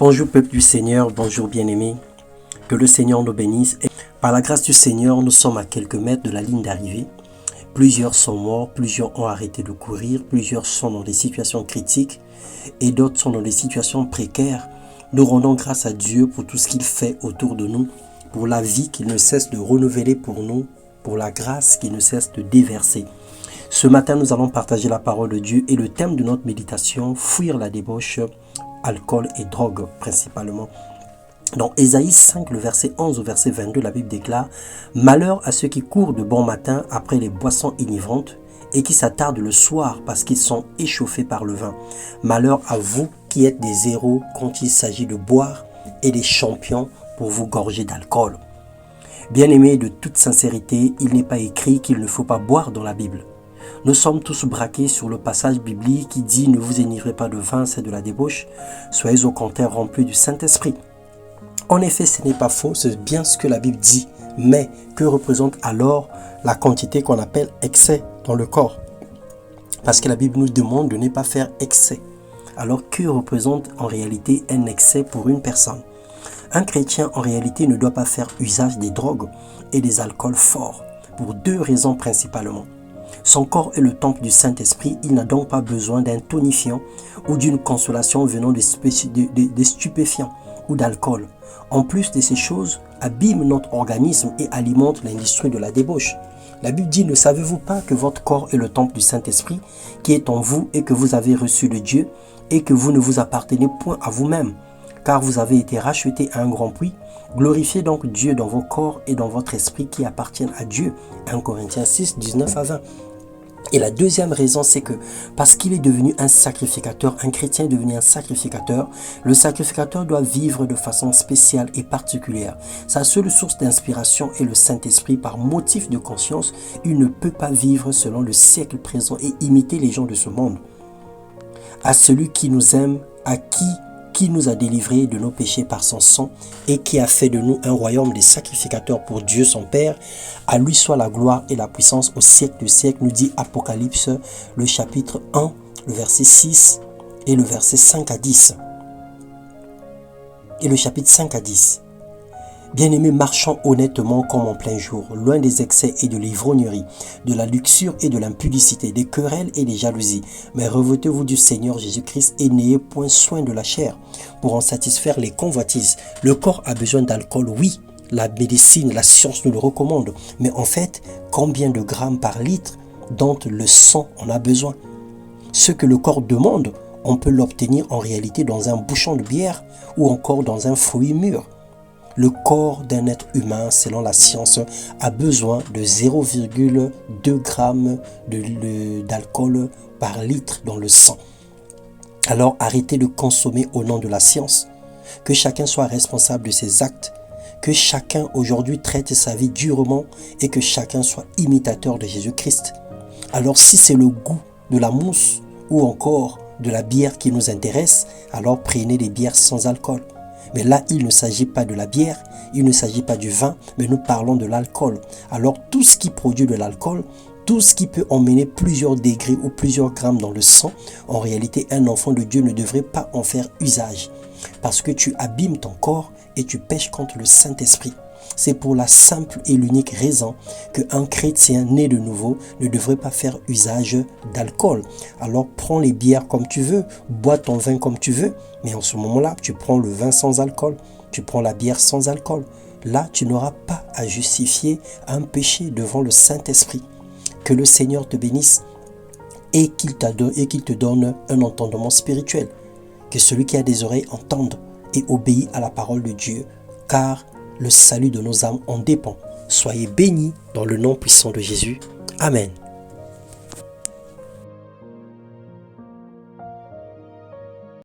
Bonjour peuple du Seigneur, bonjour bien-aimés, que le Seigneur nous bénisse. Par la grâce du Seigneur, nous sommes à quelques mètres de la ligne d'arrivée. Plusieurs sont morts, plusieurs ont arrêté de courir, plusieurs sont dans des situations critiques et d'autres sont dans des situations précaires. Nous rendons grâce à Dieu pour tout ce qu'il fait autour de nous, pour la vie qu'il ne cesse de renouveler pour nous, pour la grâce qu'il ne cesse de déverser. Ce matin, nous allons partager la parole de Dieu et le thème de notre méditation, fuir la débauche, alcool et drogue principalement. Dans Ésaïe 5, le verset 11 au verset 22, la Bible déclare « Malheur à ceux qui courent de bon matin après les boissons enivrantes et qui s'attardent le soir parce qu'ils sont échauffés par le vin. Malheur à vous qui êtes des héros quand il s'agit de boire et des champions pour vous gorger d'alcool. » Bien-aimés, de toute sincérité, il n'est pas écrit qu'il ne faut pas boire dans la Bible. Nous sommes tous braqués sur le passage biblique qui dit « Ne vous enivrez pas de vin, c'est de la débauche. Soyez au contraire remplis du Saint-Esprit. » En effet, ce n'est pas faux, c'est bien ce que la Bible dit. Mais que représente alors la quantité qu'on appelle excès dans le corps? Parce que la Bible nous demande de ne pas faire excès. Alors que représente en réalité un excès pour une personne? Un chrétien en réalité ne doit pas faire usage des drogues et des alcools forts pour deux raisons principalement. Son corps est le temple du Saint-Esprit, il n'a donc pas besoin d'un tonifiant ou d'une consolation venant des stupéfiants ou d'alcool. En plus de ces choses, abîment notre organisme et alimentent l'industrie de la débauche. La Bible dit, ne savez-vous pas que votre corps est le temple du Saint-Esprit qui est en vous et que vous avez reçu de Dieu et que vous ne vous appartenez point à vous-même, car vous avez été rachetés à un grand prix. Glorifiez donc Dieu dans vos corps et dans votre esprit qui appartiennent à Dieu. 1 Corinthiens 6, 19 à 20. Et la deuxième raison, c'est que parce qu'il est devenu un sacrificateur, un chrétien est devenu un sacrificateur, le sacrificateur doit vivre de façon spéciale et particulière. Sa seule source d'inspiration est le Saint-Esprit. Par motif de conscience, il ne peut pas vivre selon le siècle présent et imiter les gens de ce monde. À celui qui nous aime, à qui nous a délivrés de nos péchés par son sang et qui a fait de nous un royaume des sacrificateurs pour Dieu son Père, à lui soit la gloire et la puissance au siècle des siècles, nous dit Apocalypse, le chapitre 1, le verset 6 et le verset 5 à 10. Et le chapitre 5 à 10. Bien-aimés, marchons honnêtement comme en plein jour, loin des excès et de l'ivrognerie, de la luxure et de l'impudicité, des querelles et des jalousies. Mais revêtez-vous du Seigneur Jésus-Christ et n'ayez point soin de la chair pour en satisfaire les convoitises. Le corps a besoin d'alcool, oui. La médecine, la science nous le recommande. Mais en fait, combien de grammes par litre dont le sang en a besoin? Ce que le corps demande, on peut l'obtenir en réalité dans un bouchon de bière ou encore dans un fruit mûr. Le corps d'un être humain, selon la science, a besoin de 0,2 g d'alcool par litre dans le sang. Alors arrêtez de consommer au nom de la science. Que chacun soit responsable de ses actes. Que chacun aujourd'hui traite sa vie durement et que chacun soit imitateur de Jésus-Christ. Alors si c'est le goût de la mousse ou encore de la bière qui nous intéresse, alors prenez des bières sans alcool. Mais là, il ne s'agit pas de la bière, il ne s'agit pas du vin, mais nous parlons de l'alcool. Alors tout ce qui produit de l'alcool, tout ce qui peut emmener plusieurs degrés ou plusieurs grammes dans le sang, en réalité, un enfant de Dieu ne devrait pas en faire usage. Parce que tu abîmes ton corps et tu pèches contre le Saint-Esprit. C'est pour la simple et l'unique raison qu'un chrétien né de nouveau ne devrait pas faire usage d'alcool. Alors prends les bières comme tu veux, bois ton vin comme tu veux, mais en ce moment-là, tu prends le vin sans alcool, tu prends la bière sans alcool. Là, tu n'auras pas à justifier un péché devant le Saint-Esprit. Que le Seigneur te bénisse et qu'il te donne un entendement spirituel. Que celui qui a des oreilles entende et obéisse à la parole de Dieu, car le salut de nos âmes en dépend. Soyez bénis dans le nom puissant de Jésus. Amen.